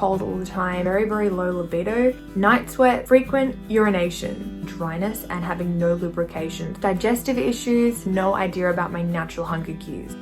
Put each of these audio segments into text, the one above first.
cold all the time, very, very low libido, night sweat, frequent urination, dryness, and having no lubrication, digestive issues, no idea about my natural hunger cues.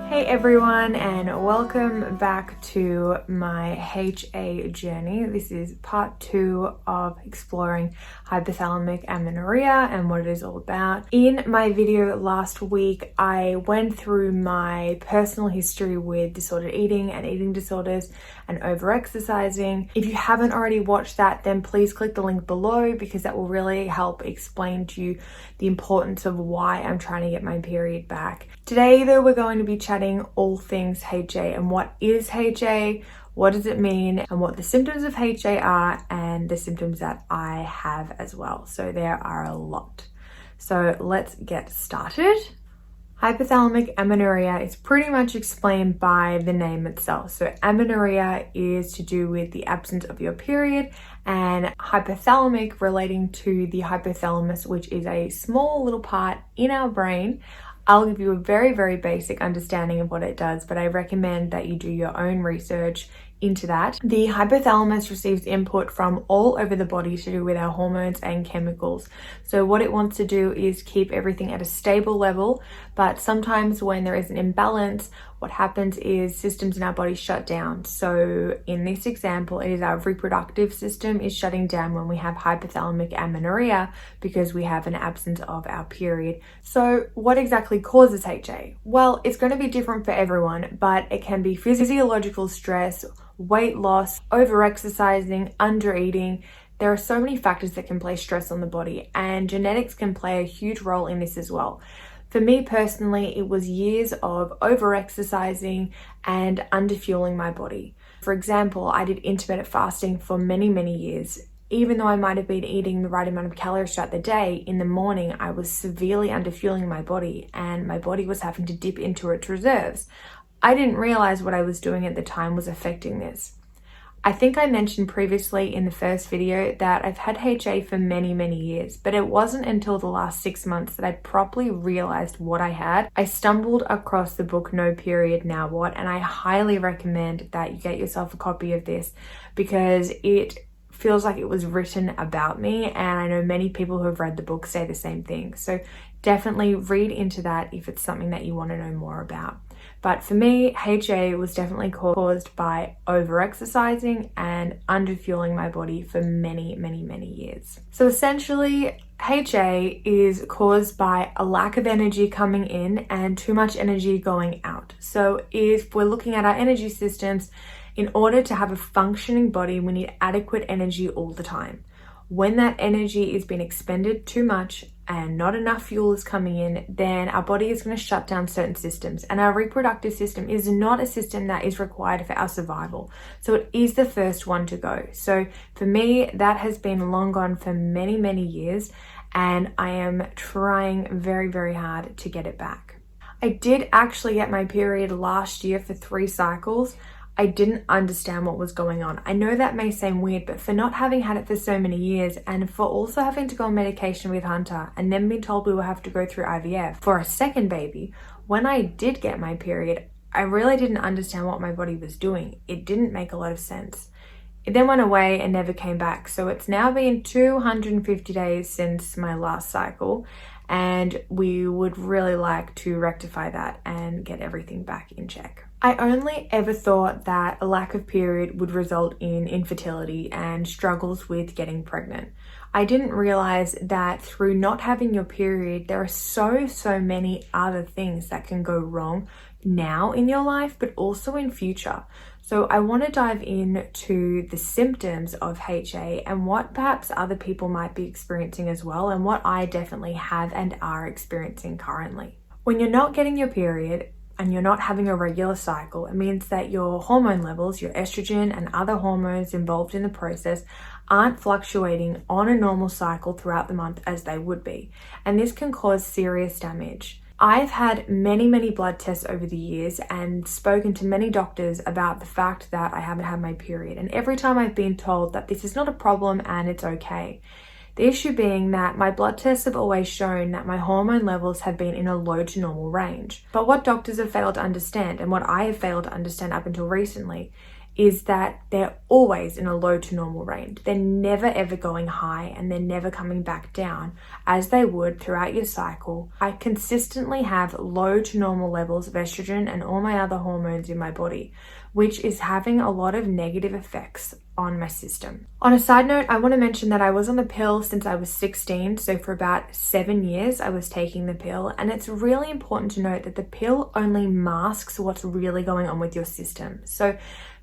Hey everyone, and welcome back to my HA journey. This is part 2 of exploring hypothalamic amenorrhea and what it is all about. In my video last week, I went through my personal history with disordered eating and eating disorders and over-exercising. If you haven't already watched that, then please click the link below because that will really help explain to you the importance of why I'm trying to get my period back. Today though, we're going to be chatting all things HA and what is HA, what does it mean, and what the symptoms of HA are and the symptoms that I have as well. So there are a lot. So let's get started. Hypothalamic amenorrhea is pretty much explained by the name itself. So amenorrhea is to do with the absence of your period, and hypothalamic relating to the hypothalamus, which is a small little part in our brain. I'll give you a very, very basic understanding of what it does, but I recommend that you do your own research into that. The hypothalamus receives input from all over the body to do with our hormones and chemicals. So what it wants to do is keep everything at a stable level, but sometimes when there is an imbalance, what happens is systems in our body shut down. So in this example, it is our reproductive system is shutting down when we have hypothalamic amenorrhea because we have an absence of our period. So what exactly causes HA? Well, it's going to be different for everyone, but it can be physiological stress, weight loss, over-exercising, under-eating. There are so many factors that can place stress on the body, and genetics can play a huge role in this as well. For me personally, it was years of over-exercising and under-fueling my body. For example, I did intermittent fasting for many, many years. Even though I might have been eating the right amount of calories throughout the day, in the morning I was severely under-fueling my body and my body was having to dip into its reserves. I didn't realize what I was doing at the time was affecting this. I think I mentioned previously in the first video that I've had HA for many, many years, but it wasn't until the last 6 months that I properly realized what I had. I stumbled across the book No Period Now What, and I highly recommend that you get yourself a copy of this because it feels like it was written about me, and I know many people who have read the book say the same thing. So definitely read into that if it's something that you want to know more about. But for me, HA was definitely caused by over-exercising and under-fueling my body for many, many, many years. So essentially, HA is caused by a lack of energy coming in and too much energy going out. So if we're looking at our energy systems, in order to have a functioning body, we need adequate energy all the time. When that energy is being expended too much and not enough fuel is coming in, then our body is going to shut down certain systems. And our reproductive system is not a system that is required for our survival. So it is the first one to go. So for me, that has been long gone for many, many years. And I am trying very, very hard to get it back. I did actually get my period last year for 3 cycles. I didn't understand what was going on. I know that may seem weird, but for not having had it for so many years and for also having to go on medication with Hunter and then being told we will have to go through IVF for a second baby, when I did get my period, I really didn't understand what my body was doing. It didn't make a lot of sense. It then went away and never came back. So it's now been 250 days since my last cycle, and we would really like to rectify that and get everything back in check. I only ever thought that a lack of period would result in infertility and struggles with getting pregnant. I didn't realize that through not having your period, there are so many other things that can go wrong now in your life, but also in future. So I want to dive into the symptoms of HA and what perhaps other people might be experiencing as well, and what I definitely have and are experiencing currently. When you're not getting your period, and you're not having a regular cycle, it means that your hormone levels, your estrogen and other hormones involved in the process aren't fluctuating on a normal cycle throughout the month as they would be. And this can cause serious damage. I've had many blood tests over the years and spoken to many doctors about the fact that I haven't had my period. And every time I've been told that this is not a problem and it's okay. The issue being that my blood tests have always shown that my hormone levels have been in a low to normal range. But what doctors have failed to understand, and what I have failed to understand up until recently, is that they're always in a low to normal range. They're never ever going high, and they're never coming back down as they would throughout your cycle. I consistently have low to normal levels of estrogen and all my other hormones in my body, which is having a lot of negative effects on my system. On a side note, I want to mention that I was on the pill since I was 16, so for about 7 years I was taking the pill, and it's really important to note that the pill only masks what's really going on with your system. So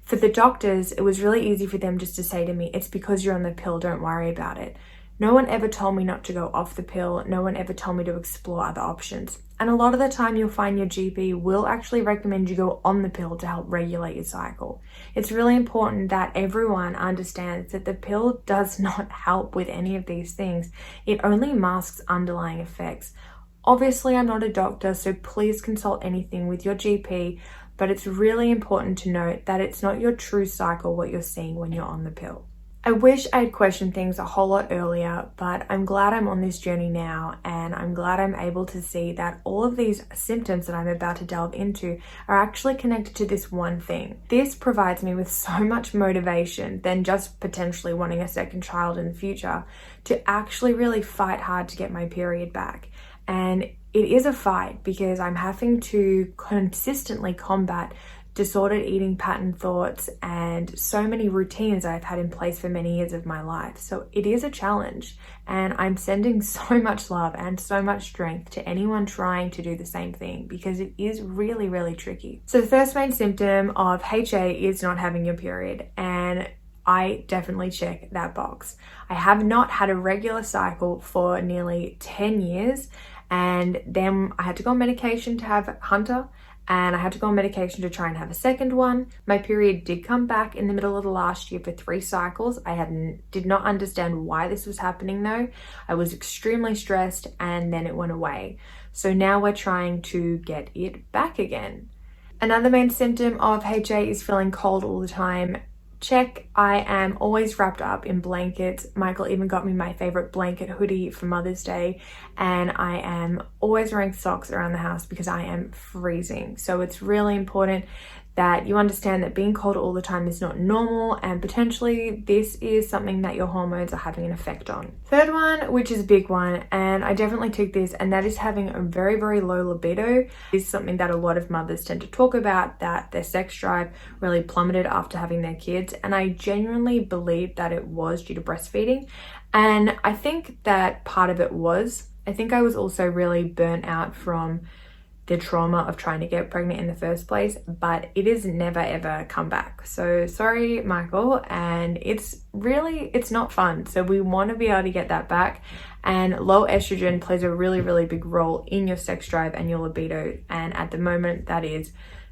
for the doctors, it was really easy for them just to say to me, it's because you're on the pill, don't worry about it. No one ever told me not to go off the pill. No one ever told me to explore other options. And a lot of the time you'll find your GP will actually recommend you go on the pill to help regulate your cycle. It's really important that everyone understands that the pill does not help with any of these things. It only masks underlying effects. Obviously, I'm not a doctor, so please consult anything with your GP, but it's really important to note that it's not your true cycle what you're seeing when you're on the pill. I wish I had questioned things a whole lot earlier, but I'm glad I'm on this journey now, and I'm glad I'm able to see that all of these symptoms that I'm about to delve into are actually connected to this one thing. This provides me with so much motivation than just potentially wanting a second child in the future to actually really fight hard to get my period back. And it is a fight because I'm having to consistently combat disordered eating pattern thoughts and so many routines I've had in place for many years of my life. So it is a challenge, and I'm sending so much love and so much strength to anyone trying to do the same thing because it is really, really tricky. So the first main symptom of HA is not having your period, and I definitely check that box. I have not had a regular cycle for nearly 10 years, and then I had to go on medication to have Hunter, and I had to go on medication to try and have a second one. My period did come back in the middle of the last year for 3 cycles. I did not understand why this was happening though. I was extremely stressed, and then it went away. So now we're trying to get it back again. Another main symptom of HA is feeling cold all the time. Check. I am always wrapped up in blankets. Michael even got me my favorite blanket hoodie for Mother's Day, and I am always wearing socks around the house because I am freezing. So it's really important that you understand that being cold all the time is not normal, and potentially this is something that your hormones are having an effect on. Third one, which is a big one, and I definitely took this, and that is having a very, very low libido. This is something that a lot of mothers tend to talk about, that their sex drive really plummeted after having their kids, and I genuinely believe that it was due to breastfeeding. And I think that part of it was, I think I was also really burnt out from the trauma of trying to get pregnant in the first place, but it has never ever come back. So sorry, Michael, and it's not fun. So we want to be able to get that back, and low estrogen plays a really, really big role in your sex drive and your libido, and at the moment that is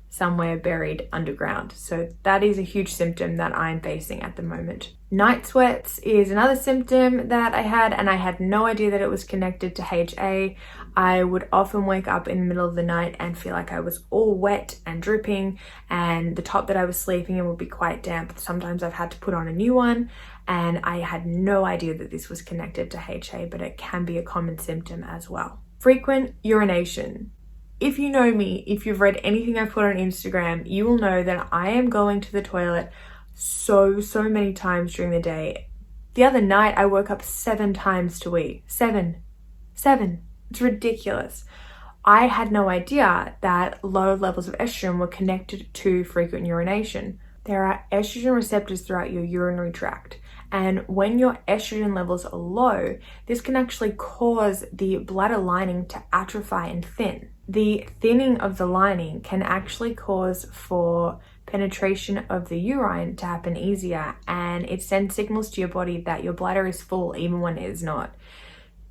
somewhere buried underground. So that is a huge symptom that I'm facing at the moment. Night sweats is another symptom that I had, and I had no idea that it was connected to HA. I would often wake up in the middle of the night and feel like I was all wet and dripping, and the top that I was sleeping in would be quite damp. Sometimes I've had to put on a new one, and I had no idea that this was connected to HA, but it can be a common symptom as well. Frequent urination. If you know me, if you've read anything I've put on Instagram, you will know that I am going to the toilet so many times during the day. The other night, I woke up 7 times to wee. 7. It's ridiculous. I had no idea that low levels of estrogen were connected to frequent urination. There are estrogen receptors throughout your urinary tract, and when your estrogen levels are low, this can actually cause the bladder lining to atrophy and thin. The thinning of the lining can actually cause for penetration of the urine to happen easier, and it sends signals to your body that your bladder is full even when it is not.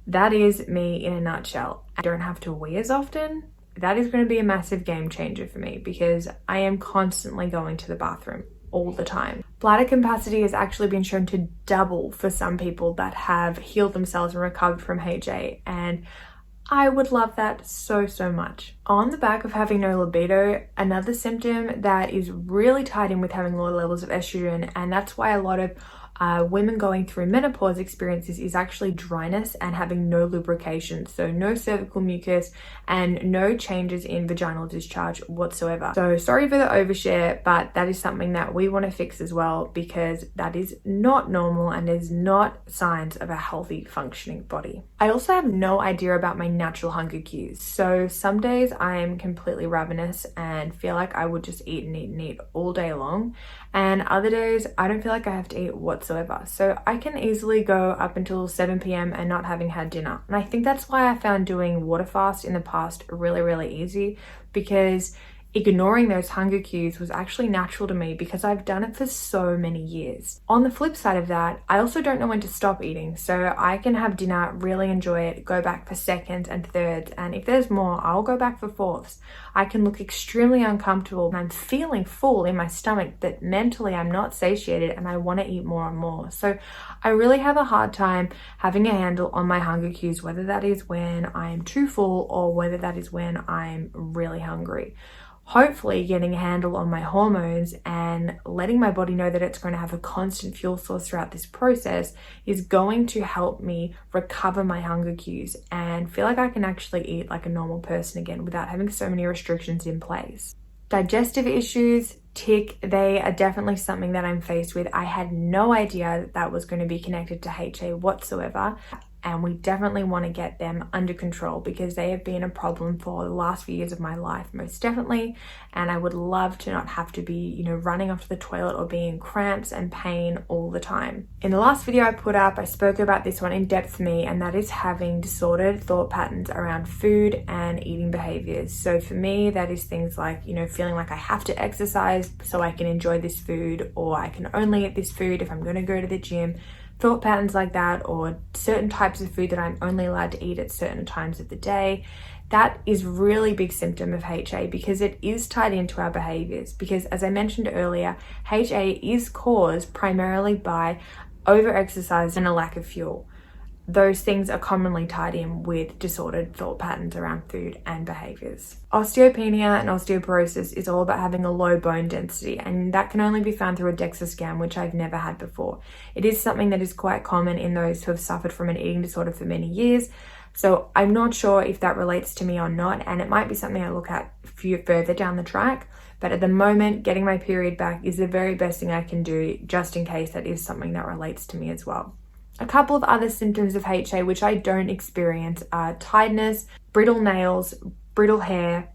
That is me in a nutshell. I don't have to wee as often. That is going to be a massive game changer for me because I am constantly going to the bathroom all the time. Bladder capacity has actually been shown to double for some people that have healed themselves and recovered from HA, and I would love that so much. On the back of having no libido, another symptom that is really tied in with having low levels of estrogen, and that's why a lot of women going through menopause experiences is actually dryness and having no lubrication, so no cervical mucus and no changes in vaginal discharge whatsoever. So sorry for the overshare, but that is something that we want to fix as well, because that is not normal and is not signs of a healthy functioning body. I also have no idea about my natural hunger cues. So some days I am completely ravenous and feel like I would just eat and eat and eat all day long, and other days I don't feel like I have to eat whatsoever. So I can easily go up until 7 p.m. and not having had dinner. And I think that's why I found doing water fast in the past really easy, because ignoring those hunger cues was actually natural to me because I've done it for so many years. On the flip side of that, I also don't know when to stop eating. So I can have dinner, really enjoy it, go back for seconds and thirds, and if there's more, I'll go back for fourths. I can look extremely uncomfortable and I'm feeling full in my stomach, but mentally I'm not satiated and I want to eat more and more. So I really have a hard time having a handle on my hunger cues, whether that is when I'm too full or whether that is when I'm really hungry. Hopefully getting a handle on my hormones and letting my body know that it's going to have a constant fuel source throughout this process is going to help me recover my hunger cues and feel like I can actually eat like a normal person again without having so many restrictions in place. Digestive issues, tick, they are definitely something that I'm faced with. I had no idea that was going to be connected to HA whatsoever. And we definitely want to get them under control because they have been a problem for the last few years of my life, most definitely. And I would love to not have to be, running off to the toilet or being in cramps and pain all the time. In the last video I put up, I spoke about this one in depth for me, and that is having disordered thought patterns around food and eating behaviors. So for me, that is things like, feeling like I have to exercise so I can enjoy this food, or I can only eat this food if I'm going to go to the gym. Thought patterns like that, or certain types of food that I'm only allowed to eat at certain times of the day. That is really big symptom of HA because it is tied into our behaviors. Because as I mentioned earlier, HA is caused primarily by over-exercise and a lack of fuel. Those things are commonly tied in with disordered thought patterns around food and behaviors. Osteopenia and osteoporosis is all about having a low bone density, and that can only be found through a DEXA scan, which I've never had before. It is something that is quite common in those who have suffered from an eating disorder for many years. So I'm not sure if that relates to me or not, and it might be something I look at further down the track. But at the moment, getting my period back is the very best thing I can do, just in case that is something that relates to me as well. A couple of other symptoms of HA which I don't experience are tiredness, brittle nails, brittle hair.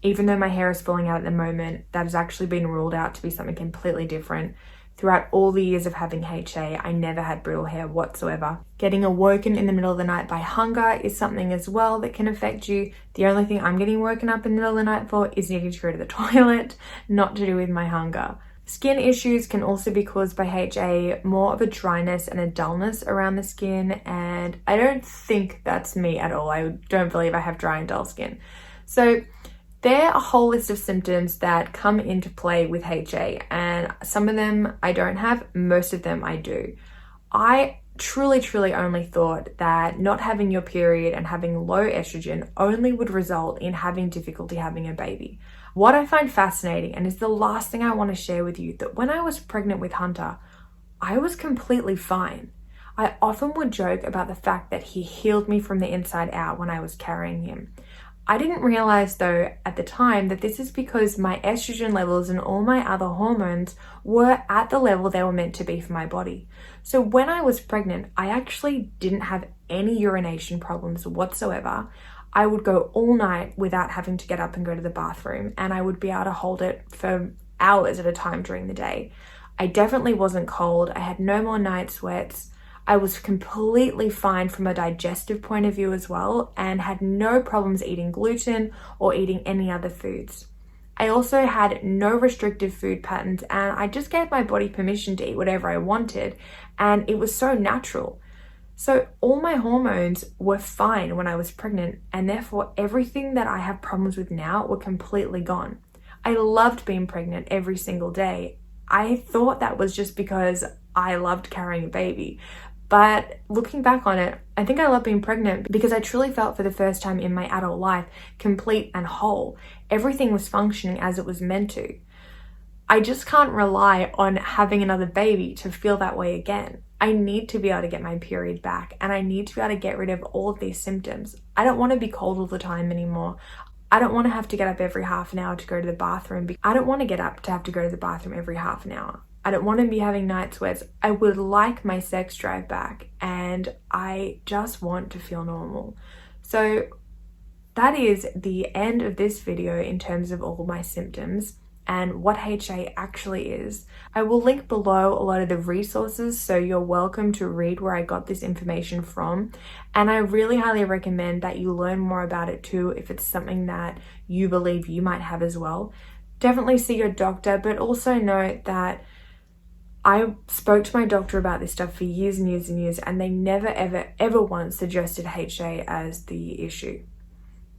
Even though my hair is falling out at the moment, that has actually been ruled out to be something completely different. Throughout all the years of having HA, I never had brittle hair whatsoever. Getting awoken in the middle of the night by hunger is something as well that can affect you. The only thing I'm getting woken up in the middle of the night for is needing to go to the toilet, not to do with my hunger. Skin issues can also be caused by HA, more of a dryness and a dullness around the skin, and I don't think that's me at all. I don't believe I have dry and dull skin. So there are a whole list of symptoms that come into play with HA, and some of them I don't have, most of them I do. I truly only thought that not having your period and having low estrogen only would result in having difficulty having a baby. What I find fascinating, and is the last thing I want to share with you, that when I was pregnant with Hunter, I was completely fine. I often would joke about the fact that he healed me from the inside out when I was carrying him. I didn't realize though at the time that this is because my estrogen levels and all my other hormones were at the level they were meant to be for my body. So when I was pregnant, I actually didn't have any urination problems whatsoever. I would go all night without having to get up and go to the bathroom, and I would be able to hold it for hours at a time during the day. I definitely wasn't cold. I had no more night sweats. I was completely fine from a digestive point of view as well, and had no problems eating gluten or eating any other foods. I also had no restrictive food patterns, and I just gave my body permission to eat whatever I wanted, and it was so natural. So all my hormones were fine when I was pregnant, and therefore everything that I have problems with now were completely gone. I loved being pregnant every single day. I thought that was just because I loved carrying a baby. But looking back on it, I think I love being pregnant because I truly felt for the first time in my adult life complete and whole. Everything was functioning as it was meant to. I just can't rely on having another baby to feel that way again. I need to be able to get my period back, and I need to be able to get rid of all of these symptoms. I don't want to be cold all the time anymore. I don't want to have to get up every half an hour to go to the bathroom. I don't want to get up to have to go to the bathroom every half an hour. I don't want to be having night sweats. I would like my sex drive back, and I just want to feel normal. So that is the end of this video in terms of all my symptoms and what HA actually is. I will link below a lot of the resources, so you're welcome to read where I got this information from. And I really highly recommend that you learn more about it too if it's something that you believe you might have as well. Definitely see your doctor, but also note that I spoke to my doctor about this stuff for years and years and years, and they never ever once suggested HA as the issue.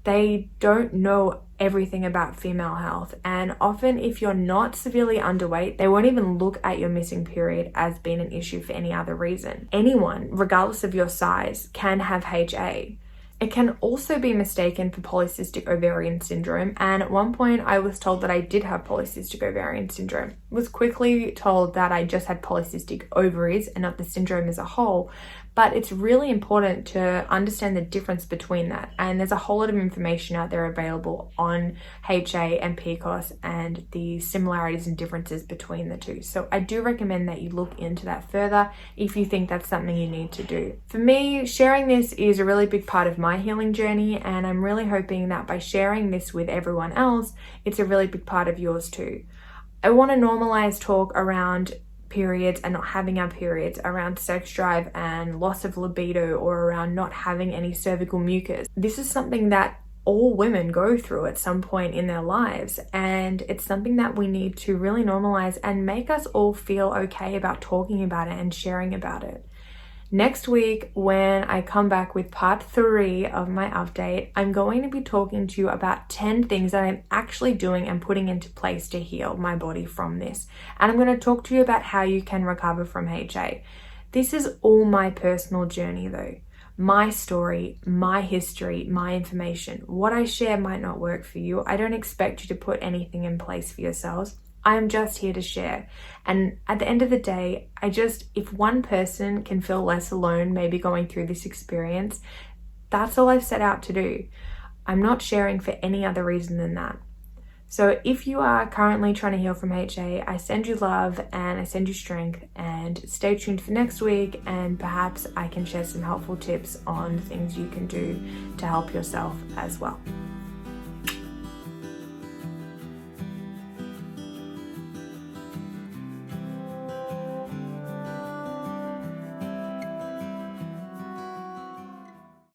They don't know everything about female health, and often if you're not severely underweight, they won't even look at your missing period as being an issue for any other reason. Anyone, regardless of your size, can have HA. It can also be mistaken for polycystic ovarian syndrome, and at one point I was told that I did have polycystic ovarian syndrome. Was quickly told that I just had polycystic ovaries and not the syndrome as a whole, but it's really important to understand the difference between that, and there's a whole lot of information out there available on HA and PCOS and the similarities and differences between the two. So I do recommend that you look into that further if you think that's something you need to do. For me, sharing this is a really big part of my healing journey, and I'm really hoping that by sharing this with everyone else, it's a really big part of yours too. I want to normalize talk around periods and not having our periods, around sex drive and loss of libido, or around not having any cervical mucus. This is something that all women go through at some point in their lives, and it's something that we need to really normalize and make us all feel okay about talking about it and sharing about it. Next week, when I come back with part 3 of my update, I'm going to be talking to you about 10 things that I'm actually doing and putting into place to heal my body from this. And I'm going to talk to you about how you can recover from HA. This is all my personal journey though. My story, my history, my information. What I share might not work for you. I don't expect you to put anything in place for yourselves. I'm just here to share. And at the end of the day, if one person can feel less alone, maybe going through this experience, that's all I've set out to do. I'm not sharing for any other reason than that. So if you are currently trying to heal from HA, I send you love and I send you strength, and stay tuned for next week, and perhaps I can share some helpful tips on things you can do to help yourself as well.